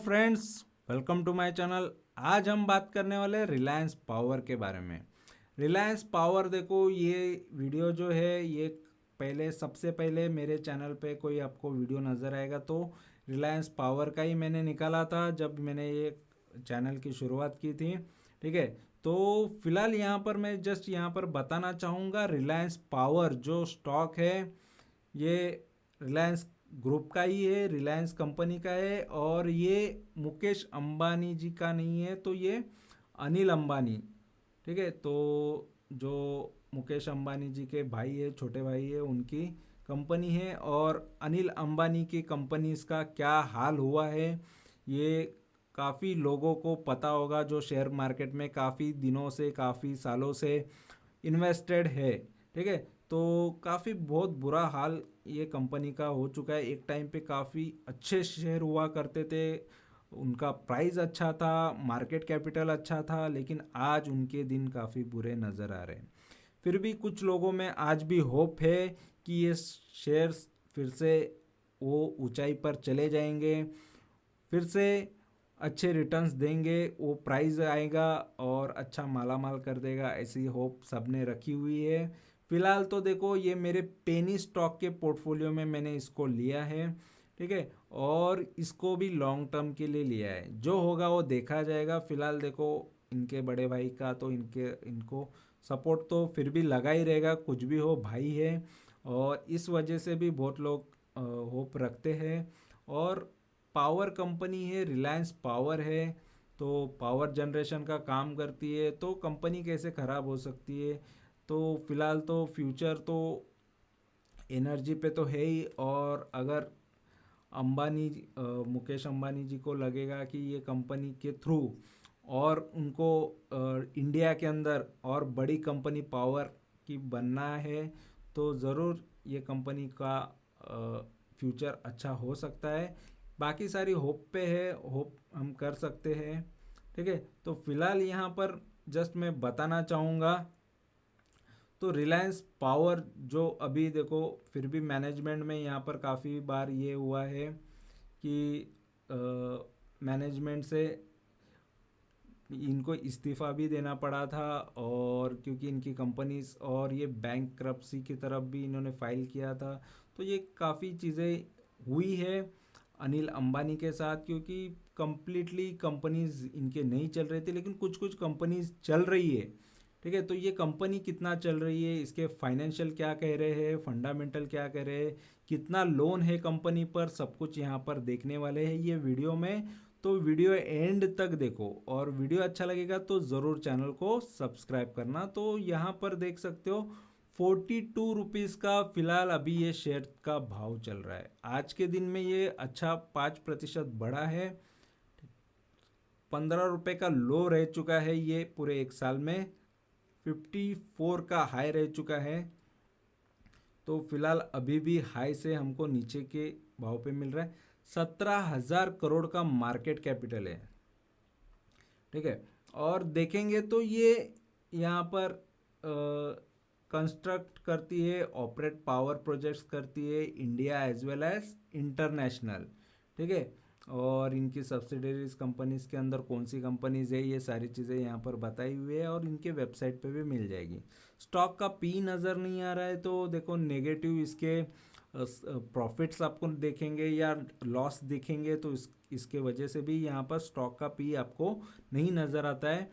Friends, welcome to my channel. आज हम बात करने वाले हैं रिलायंस पावर के बारे में। रिलायंस पावर देखो, ये वीडियो जो है ये सबसे पहले मेरे चैनल पे कोई आपको वीडियो नज़र आएगा तो रिलायंस पावर का ही मैंने निकाला था जब मैंने ये चैनल की शुरुआत की थी। ठीक है, तो फिलहाल यहाँ पर मैं जस्ट यहाँ पर बताना चाहूँगा रिलायंस पावर जो स्टॉक है ये रिलायंस ग्रुप का ही है, रिलायंस कंपनी का है और ये मुकेश अंबानी जी का नहीं है, तो ये अनिल अंबानी। ठीक है, तो जो मुकेश अंबानी जी के भाई है, छोटे भाई है, उनकी कंपनी है। और अनिल अंबानी की कंपनीज का क्या हाल हुआ है ये काफ़ी लोगों को पता होगा जो शेयर मार्केट में काफ़ी दिनों से, काफ़ी सालों से इन्वेस्टेड है। ठीक है, तो काफ़ी बहुत बुरा हाल ये कंपनी का हो चुका है। एक टाइम पे काफ़ी अच्छे शेयर हुआ करते थे, उनका प्राइस अच्छा था, मार्केट कैपिटल अच्छा था, लेकिन आज उनके दिन काफ़ी बुरे नज़र आ रहे हैं। फिर भी कुछ लोगों में आज भी होप है कि ये शेयर्स फिर से वो ऊंचाई पर चले जाएंगे, फिर से अच्छे रिटर्न्स देंगे, वो प्राइस आएगा और अच्छा माला माल कर देगा, ऐसी होप सबने रखी हुई है। फिलहाल तो देखो, ये मेरे पेनी स्टॉक के पोर्टफोलियो में मैंने इसको लिया है। ठीक है, और इसको भी लॉन्ग टर्म के लिए लिया है, जो होगा वो देखा जाएगा। फिलहाल देखो, इनके बड़े भाई का तो इनको सपोर्ट तो फिर भी लगा ही रहेगा, कुछ भी हो भाई है, और इस वजह से भी बहुत लोग होप रखते हैं। और पावर कंपनी है, रिलायंस पावर है, तो पावर जनरेशन का काम करती है, तो कंपनी कैसे ख़राब हो सकती है। तो फिलहाल तो फ्यूचर तो एनर्जी पे तो है ही। और अगर मुकेश अंबानी जी को लगेगा कि ये कंपनी के थ्रू और उनको इंडिया के अंदर और बड़ी कंपनी पावर की बनना है, तो ज़रूर ये कंपनी का फ्यूचर अच्छा हो सकता है। बाकी सारी होप पे है, होप हम कर सकते हैं। ठीक है, तो फिलहाल यहाँ पर जस्ट मैं बताना चाहूँगा, तो रिलायंस पावर जो अभी देखो, फिर भी मैनेजमेंट में यहाँ पर काफ़ी बार ये हुआ है कि मैनेजमेंट से इनको इस्तीफ़ा भी देना पड़ा था, और क्योंकि इनकी कंपनीज और ये बैंकरप्सी की तरफ भी इन्होंने फाइल किया था, तो ये काफ़ी चीज़ें हुई है अनिल अंबानी के साथ, क्योंकि कंप्लीटली कंपनीज इनके नहीं चल रही थी, लेकिन कुछ कुछ कंपनीज चल रही है। ठीक है, तो ये कंपनी कितना चल रही है, इसके फाइनेंशियल क्या कह रहे हैं, फंडामेंटल क्या कह रहे हैं, कितना लोन है कंपनी पर, सब कुछ यहाँ पर देखने वाले हैं ये वीडियो में। तो वीडियो एंड तक देखो, और वीडियो अच्छा लगेगा तो ज़रूर चैनल को सब्सक्राइब करना। तो यहाँ पर देख सकते हो 42 रुपीज़ का फिलहाल अभी ये शेयर का भाव चल रहा है। आज के दिन में ये अच्छा 5% बढ़ा है। 15 रुपये का लो रह चुका है ये पूरे एक साल में, 54 का हाई रह चुका है। तो फिलहाल अभी भी हाई से हमको नीचे के भाव पे मिल रहा है। 17,000 करोड़ का मार्केट कैपिटल है। ठीक है, और देखेंगे तो ये यहाँ पर कंस्ट्रक्ट करती है, ऑपरेट पावर प्रोजेक्ट्स करती है, India as well as international. ठीक है, और इनकी सब्सिडरीज कंपनीज के अंदर कौन सी कंपनीज है, ये सारी चीज़ें यहाँ पर बताई हुई है और इनके वेबसाइट पे भी मिल जाएगी। स्टॉक का पी नज़र नहीं आ रहा है, तो देखो नेगेटिव इसके प्रॉफिट्स आपको देखेंगे या लॉस दिखेंगे, तो इसके वजह से भी यहाँ पर स्टॉक का पी आपको नहीं नज़र आता है।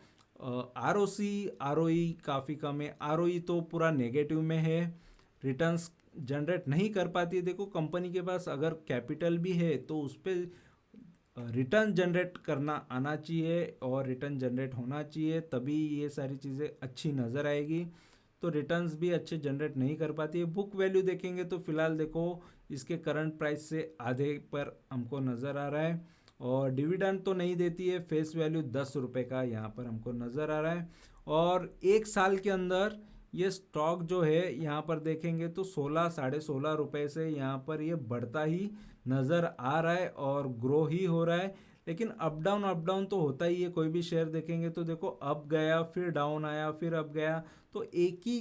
आरओई काफ़ी कम है, आरओई तो पूरा नेगेटिव में है, रिटर्न्स जनरेट नहीं कर पाती है। देखो, कंपनी के पास अगर कैपिटल भी है तो उस पर रिटर्न जनरेट करना आना चाहिए और रिटर्न जनरेट होना चाहिए, तभी ये सारी चीज़ें अच्छी नज़र आएगी। तो रिटर्न्स भी अच्छे जनरेट नहीं कर पाती है। बुक वैल्यू देखेंगे तो फिलहाल देखो, इसके करंट प्राइस से आधे पर हमको नज़र आ रहा है, और डिविडेंड तो नहीं देती है। फेस वैल्यू 10 रुपये का यहाँ पर हमको नज़र आ रहा है, और एक साल के अंदर ये स्टॉक जो है यहाँ पर देखेंगे तो 16-16.5 रुपये से यहाँ पर ये बढ़ता ही नज़र आ रहा है और ग्रो ही हो रहा है। लेकिन अप डाउन तो होता ही है, कोई भी शेयर देखेंगे तो देखो, अप गया फिर डाउन आया फिर अप गया, तो एक ही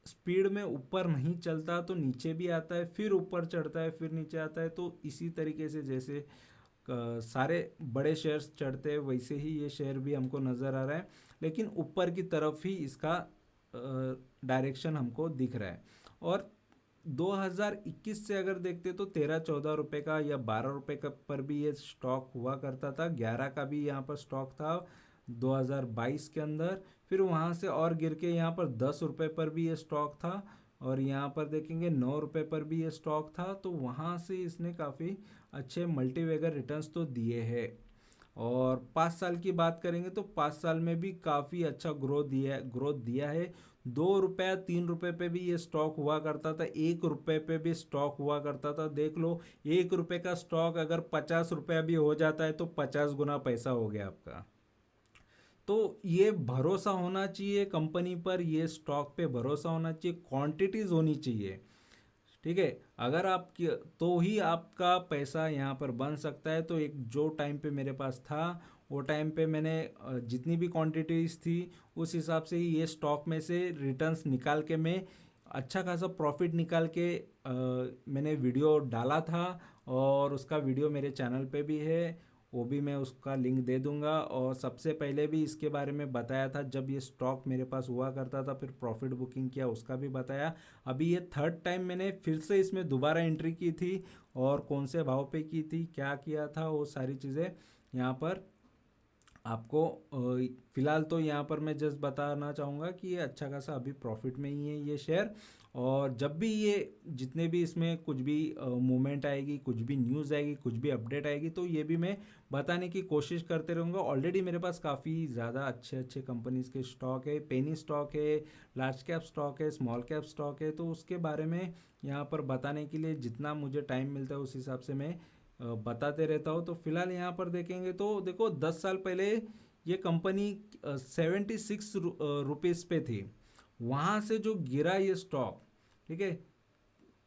स्पीड में ऊपर नहीं चलता, तो नीचे भी आता है, फिर ऊपर चढ़ता है, फिर नीचे आता है। तो इसी तरीके से जैसे सारे बड़े शेयर्स चढ़ते हैं वैसे ही ये शेयर भी हमको नज़र आ रहा है, लेकिन ऊपर की तरफ ही इसका डायरेक्शन हमको दिख रहा है। और 2021 से अगर देखते तो 13-14 रुपए का या 12 रुपए का पर भी ये स्टॉक हुआ करता था। 11 का भी यहाँ पर स्टॉक था 2022 के अंदर। फिर वहाँ से और गिर के यहाँ पर 10 रुपए पर भी ये स्टॉक था, और यहाँ पर देखेंगे 9 रुपए पर भी ये स्टॉक था। तो वहाँ से इसने काफ़ी अच्छे मल्टीवेगर रिटर्न्स तो दिए हैं। और 5 साल की बात करेंगे तो 5 साल में भी काफ़ी अच्छा ग्रोथ दिया है। 2 रुपया 3 रुपये पे भी ये स्टॉक हुआ करता था, 1 रुपये पे भी स्टॉक हुआ करता था। देख लो 1 रुपये का स्टॉक अगर 50 रुपया भी हो जाता है तो 50 गुना पैसा हो गया आपका। तो ये भरोसा होना चाहिए कंपनी पर, ये स्टॉक पे भरोसा होना चाहिए, क्वांटिटीज होनी चाहिए। ठीक है, अगर आप तो ही आपका पैसा यहाँ पर बन सकता है। तो एक जो टाइम पे मेरे पास था वो टाइम पे मैंने जितनी भी क्वांटिटीज थी उस हिसाब से ही ये स्टॉक में से रिटर्न्स निकाल के मैं अच्छा खासा प्रॉफिट निकाल के मैंने वीडियो डाला था। और उसका वीडियो मेरे चैनल पे भी है, वो भी मैं उसका लिंक दे दूंगा। और सबसे पहले भी इसके बारे में बताया था जब ये स्टॉक मेरे पास हुआ करता था, फिर प्रॉफिट बुकिंग किया उसका भी बताया। अभी ये थर्ड टाइम मैंने फिर से इसमें दोबारा एंट्री की थी, और कौन से भाव पे की थी, क्या किया था, वो सारी चीज़ें यहाँ पर आपको फिलहाल तो यहाँ पर मैं जस्ट बताना चाहूँगा कि ये अच्छा खासा अभी प्रॉफिट में ही है ये शेयर। और जब भी ये जितने भी इसमें कुछ भी मूवमेंट आएगी, कुछ भी न्यूज़ आएगी, कुछ भी अपडेट आएगी, तो ये भी मैं बताने की कोशिश करते रहूँगा। ऑलरेडी मेरे पास काफ़ी ज़्यादा अच्छे अच्छे कंपनीज़ के स्टॉक है, पेनी स्टॉक है, लार्ज कैप स्टॉक है, स्मॉल कैप स्टॉक है। तो उसके बारे में यहाँ पर बताने के लिए जितना मुझे टाइम मिलता है उस हिसाब से मैं बताते रहता हूँ। तो फिलहाल यहाँ पर देखेंगे तो देखो 10 साल पहले ये कंपनी 76 रुपीज़ पे थी, वहाँ से जो गिरा ये स्टॉक, ठीक है,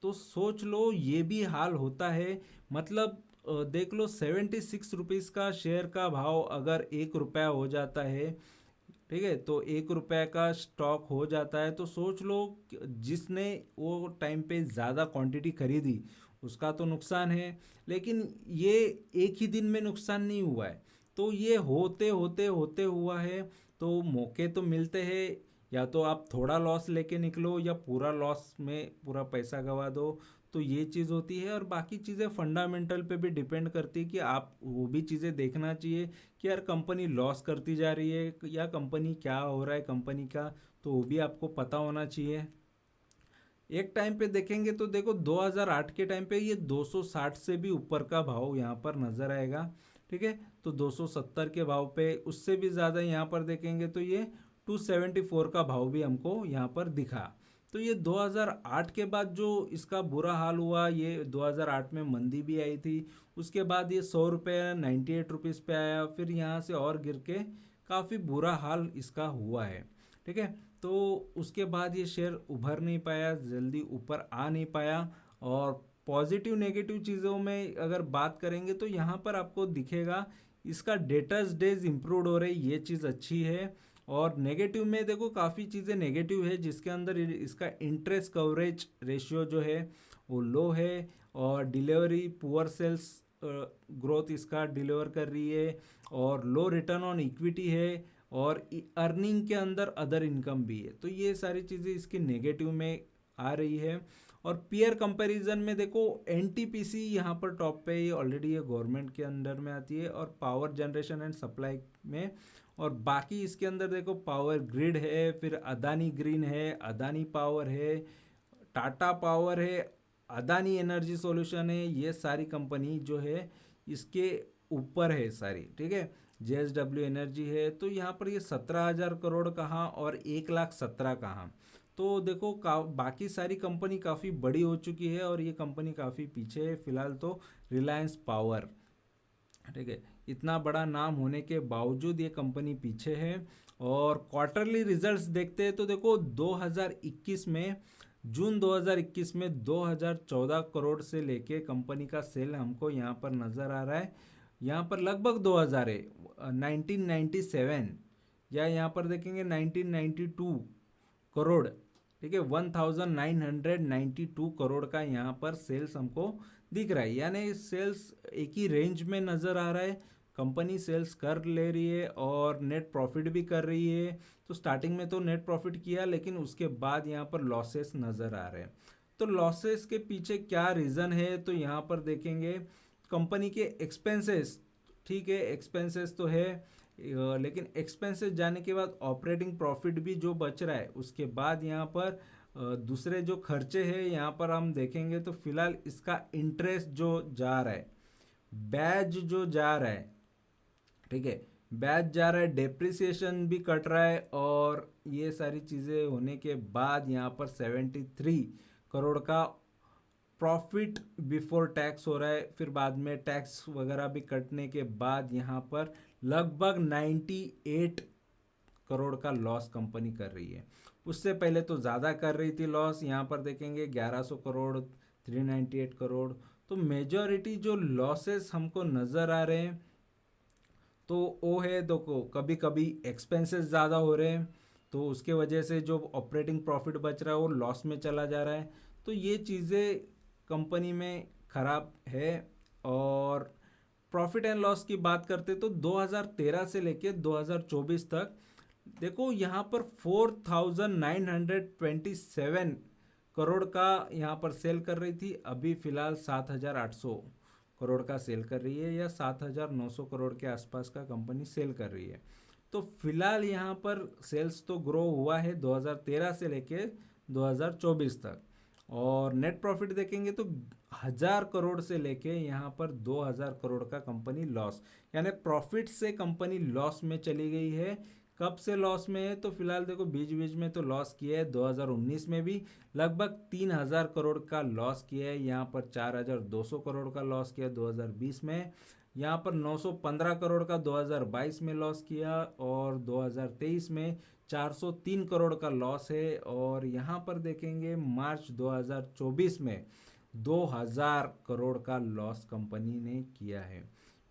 तो सोच लो ये भी हाल होता है। मतलब देख लो 76 रुपीज़ का शेयर का भाव अगर 1 रुपया हो जाता है, ठीक है, तो 1 रुपये का स्टॉक हो जाता है। तो सोच लो जिसने वो टाइम पे ज़्यादा क्वांटिटी खरीदी उसका तो नुकसान है, लेकिन ये एक ही दिन में नुकसान नहीं हुआ है। तो ये होते होते होते हुआ है। तो मौके तो मिलते हैं, या तो आप थोड़ा लॉस लेके निकलो या पूरा लॉस में पूरा पैसा गवा दो। तो ये चीज़ होती है। और बाकी चीज़ें फंडामेंटल पे भी डिपेंड करती है कि आप वो भी चीज़ें देखना चाहिए कि यार कंपनी लॉस करती जा रही है या कंपनी क्या हो रहा है कंपनी का, तो वो भी आपको पता होना चाहिए। एक टाइम पे देखेंगे तो देखो 2008 के टाइम पे ये 260 से भी ऊपर का भाव यहाँ पर नज़र आएगा। ठीक है, तो 270 के भाव पे उससे भी ज़्यादा यहाँ पर देखेंगे तो ये 274 का भाव भी हमको यहाँ पर दिखा। तो ये 2008 के बाद जो इसका बुरा हाल हुआ, ये 2008 में मंदी भी आई थी। उसके बाद ये 100 रुपये 98 रुपीज़ पे आया, फिर यहाँ से और गिर के काफ़ी बुरा हाल इसका हुआ है। ठीक है, तो उसके बाद ये शेयर उभर नहीं पाया, जल्दी ऊपर आ नहीं पाया। और पॉजिटिव नेगेटिव चीज़ों में अगर बात करेंगे तो यहाँ पर आपको दिखेगा इसका डेटर्स डेज इम्प्रूव हो रही, ये चीज़ अच्छी है। और नेगेटिव में देखो काफ़ी चीज़ें नेगेटिव है, जिसके अंदर इसका इंटरेस्ट कवरेज रेशियो जो है वो लो है, और डिलीवरी पुअर सेल्स ग्रोथ इसका डिलीवर कर रही है, और लो रिटर्न ऑन इक्विटी है, और अर्निंग के अंदर अदर इनकम भी है। तो ये सारी चीज़ें इसके नेगेटिव में आ रही है। और पीयर कंपैरिजन में देखो एनटीपीसी यहाँ पर टॉप पे, ये ऑलरेडी ये गवर्नमेंट के अंडर में आती है, और पावर जनरेशन एंड सप्लाई में। और बाकी इसके अंदर देखो पावर ग्रिड है, फिर अदानी ग्रीन है, अदानी पावर है, टाटा पावर है, अदानी एनर्जी सॉल्यूशन है। ये सारी कंपनी जो है इसके ऊपर है सारी। ठीक है, JSW एनर्जी है। तो यहाँ पर ये 17,000 करोड़ कहाँ और 1,17,000 कहाँ। तो देखो बाकी सारी कंपनी काफ़ी बड़ी हो चुकी है और ये कंपनी काफ़ी पीछे है फिलहाल। तो रिलायंस पावर, ठीक है, इतना बड़ा नाम होने के बावजूद ये कंपनी पीछे है। और क्वार्टरली रिजल्ट्स देखते हैं तो देखो 2021 में, जून 2021 में 2014 करोड़ से लेके कंपनी का सेल हमको यहाँ पर नज़र आ रहा है। यहाँ पर लगभग 2000 है, 1997, या यहाँ पर देखेंगे 1992 करोड़ ठीक है, 1992 करोड़ का यहाँ पर सेल्स हमको दिख रहा है, यानी सेल्स एक ही रेंज में नज़र आ रहा है। कंपनी सेल्स कर ले रही है और नेट प्रॉफिट भी कर रही है। तो स्टार्टिंग में तो नेट प्रॉफिट किया, लेकिन उसके बाद यहाँ पर लॉसेस नज़र आ रहे हैं। तो लॉसेस के पीछे क्या रीज़न है, तो यहाँ पर देखेंगे कंपनी के एक्सपेंसेस। ठीक है, एक्सपेंसेस तो है, लेकिन एक्सपेंसेस जाने के बाद ऑपरेटिंग प्रॉफिट भी जो बच रहा है, उसके बाद यहाँ पर दूसरे जो खर्चे हैं यहाँ पर हम देखेंगे तो फिलहाल इसका इंटरेस्ट जो जा रहा है, बैज जो जा रहा है, ठीक है, बैच जा रहा है, डेप्रिसिएशन भी कट रहा है, और ये सारी चीज़ें होने के बाद यहाँ पर 73 करोड़ का प्रॉफिट बिफोर टैक्स हो रहा है। फिर बाद में टैक्स वगैरह भी कटने के बाद यहाँ पर लगभग 98 करोड़ का लॉस कंपनी कर रही है। उससे पहले तो ज़्यादा कर रही थी लॉस, यहाँ पर देखेंगे 1100 करोड़, 398 करोड़। तो मेजॉरिटी जो लॉसेस हमको नज़र आ रहे हैं तो वो है, देखो कभी कभी एक्सपेंसेस ज़्यादा हो रहे हैं, तो उसके वजह से जो ऑपरेटिंग प्रॉफिट बच रहा है वो लॉस में चला जा रहा है। तो ये चीज़ें कंपनी में ख़राब है। और प्रॉफिट एंड लॉस की बात करते तो 2013 से लेके 2024 तक देखो यहाँ पर 4927 करोड़ का यहाँ पर सेल कर रही थी। अभी फ़िलहाल 7800 करोड़ का सेल कर रही है, या 7900 करोड़ के आसपास का कंपनी सेल कर रही है। तो फिलहाल यहाँ पर सेल्स तो ग्रो हुआ है 2013 से लेके 2024 तक। और नेट प्रॉफिट देखेंगे तो 1000 करोड़ से लेके यहाँ पर 2000 करोड़ का कंपनी लॉस, यानी प्रॉफिट से कंपनी लॉस में चली गई है। कब से लॉस में है, तो फिलहाल देखो बीच बीच में तो लॉस किया है, 2019 में भी लगभग 3000 करोड़ का लॉस किया है। यहाँ पर 4200 करोड़ का लॉस किया 2020 में, यहाँ पर 915 करोड़ का 2022 में लॉस किया, और 2023 में 403 करोड़ का लॉस है। और यहाँ पर देखेंगे मार्च 2024 में 2000 करोड़ का लॉस कंपनी ने किया है।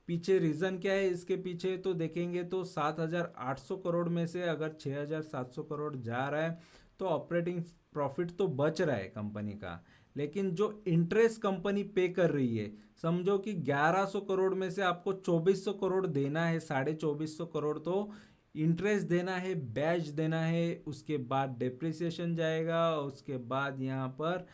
पीछे रीज़न क्या है इसके पीछे, तो देखेंगे तो 7800 करोड़ में से अगर 6700 करोड़ जा रहा है तो ऑपरेटिंग प्रॉफिट तो बच रहा है कंपनी का, लेकिन जो इंटरेस्ट कंपनी पे कर रही है, समझो कि 1100 करोड़ में से आपको 2400 करोड़ देना है, 2450 करोड़ तो इंटरेस्ट देना है, ब्याज देना है, उसके बाद डेप्रिसिएशन जाएगा, उसके बाद यहाँ पर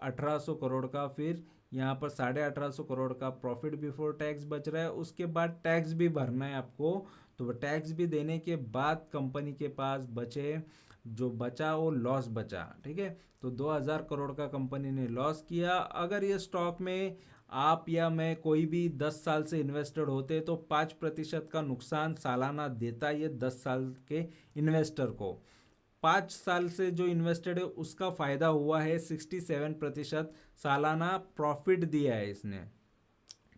1800 करोड़ का, फिर यहाँ पर 1850 करोड़ का प्रॉफिट बिफोर टैक्स बच रहा है। उसके बाद टैक्स भी भरना है आपको, तो टैक्स भी देने के बाद कंपनी के पास बचे, जो बचा वो लॉस बचा। ठीक है, तो 2000 करोड़ का कंपनी ने लॉस किया। अगर ये स्टॉक में आप या मैं कोई भी 10 साल से इन्वेस्टेड होते तो 5% का नुकसान सालाना देता ये 10 साल के इन्वेस्टर को। 5 साल से जो इन्वेस्टेड है उसका फ़ायदा हुआ है, 67% सालाना प्रॉफिट दिया है इसने।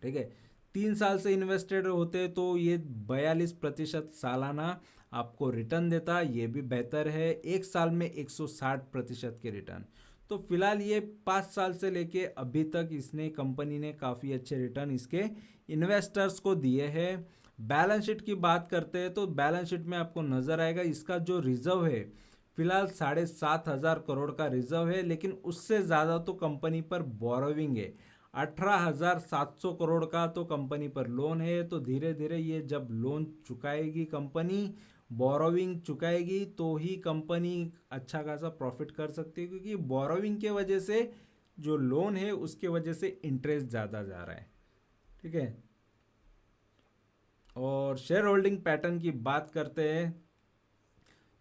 ठीक है, 3 साल से इन्वेस्टेड होते तो ये 42% सालाना आपको रिटर्न देता, ये भी बेहतर है। 1 साल में 160% के रिटर्न। तो फिलहाल ये 5 साल से लेके अभी तक इसने कंपनी ने काफ़ी अच्छे रिटर्न इसके इन्वेस्टर्स को दिए हैं। बैलेंस शीट की बात करते हैं तो बैलेंस शीट में आपको नज़र आएगा इसका जो रिजर्व है फिलहाल 7500 करोड़ का रिजर्व है, लेकिन उससे ज़्यादा तो कंपनी पर बोरोविंग है। 18700 करोड़ का तो कंपनी पर लोन है। तो धीरे धीरे ये जब लोन चुकाएगी कंपनी, बोरोविंग चुकाएगी, तो ही कंपनी अच्छा खासा प्रॉफिट कर सकती है, क्योंकि बोरोविंग के वजह से जो लोन है उसके वजह से इंटरेस्ट ज़्यादा जा रहा है। ठीक है, और शेयर होल्डिंग पैटर्न की बात करते हैं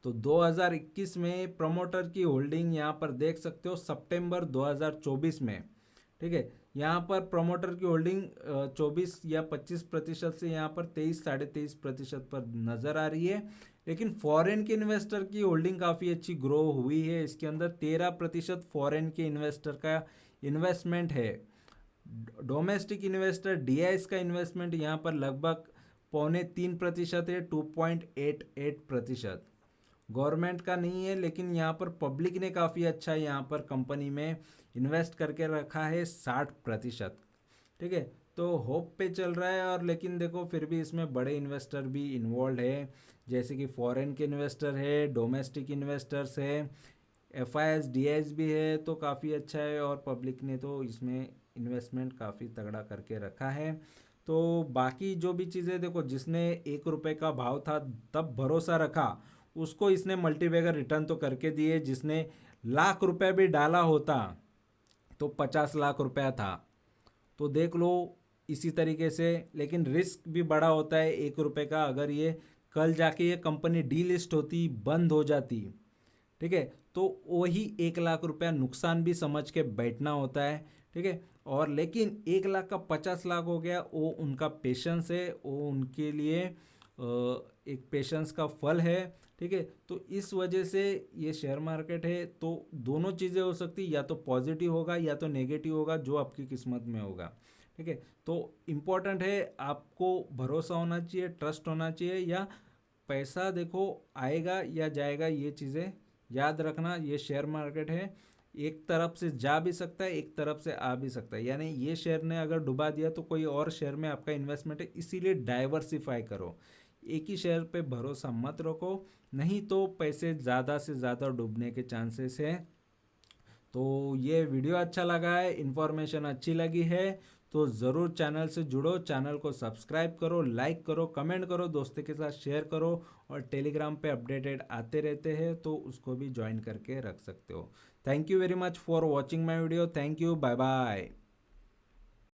तो 2021 में प्रमोटर की होल्डिंग यहाँ पर देख सकते हो सितंबर 2024 में। ठीक है, यहाँ पर प्रमोटर की होल्डिंग 24 या 25% से यहाँ पर 23-23.5% पर नज़र आ रही है। लेकिन फॉरेन के इन्वेस्टर की होल्डिंग काफ़ी अच्छी ग्रो हुई है, इसके अंदर 13% फॉरेन के इन्वेस्टर का इन्वेस्टमेंट है। डोमेस्टिक इन्वेस्टर डीआईएस का इन्वेस्टमेंट यहाँ पर लगभग 2.25% है, 2.88%। गवर्नमेंट का नहीं है, लेकिन यहाँ पर पब्लिक ने काफ़ी अच्छा यहाँ पर कंपनी में इन्वेस्ट करके रखा है 60%। ठीक है, तो होप पे चल रहा है। और लेकिन देखो फिर भी इसमें बड़े इन्वेस्टर भी इन्वॉल्व है, जैसे कि फॉरेन के इन्वेस्टर है, डोमेस्टिक इन्वेस्टर्स है, FIS DIS भी है तो काफ़ी अच्छा है, और पब्लिक ने तो इसमें इन्वेस्टमेंट काफ़ी तगड़ा करके रखा है। तो बाकी जो भी चीज़ें देखो, जिसने 1 रुपये का भाव था तब भरोसा रखा, उसको इसने मल्टीबैगर रिटर्न तो करके दिए। जिसने लाख रुपए भी डाला होता तो 50 लाख रुपया था। तो देख लो इसी तरीके से, लेकिन रिस्क भी बड़ा होता है 1 रुपये का। अगर ये कल जाके ये कंपनी डीलिस्ट होती, बंद हो जाती, ठीक है, तो वही 1 लाख रुपया नुकसान भी समझ के बैठना होता है, ठीक है। और लेकिन 1 लाख का 50 लाख हो गया, वो उनका पेशेंस है, वो उनके लिए एक पेशेंस का फल है, ठीक है। तो इस वजह से ये शेयर मार्केट है, तो दोनों चीज़ें हो सकती, या तो पॉजिटिव होगा या तो नेगेटिव होगा, जो आपकी किस्मत में होगा, ठीक है। तो इम्पोर्टेंट है आपको भरोसा होना चाहिए, ट्रस्ट होना चाहिए, या पैसा देखो आएगा या जाएगा, ये चीज़ें याद रखना। ये शेयर मार्केट है, एक तरफ से जा भी सकता है, एक तरफ से आ भी सकता है। यानी ये शेयर ने अगर डुबा दिया तो कोई और शेयर में आपका इन्वेस्टमेंट है, इसीलिए डाइवर्सिफाई करो। एक ही शेयर पे भरोसा मत रखो, नहीं तो पैसे ज़्यादा से ज़्यादा डूबने के चांसेस हैं। तो ये वीडियो अच्छा लगा है, इन्फॉर्मेशन अच्छी लगी है तो ज़रूर चैनल से जुड़ो, चैनल को सब्सक्राइब करो, लाइक करो, कमेंट करो, दोस्तों के साथ शेयर करो, और टेलीग्राम पे अपडेटेड आते रहते हैं तो उसको भी ज्वाइन करके रख सकते हो। Thank you very much for watching my video. Thank you, bye bye.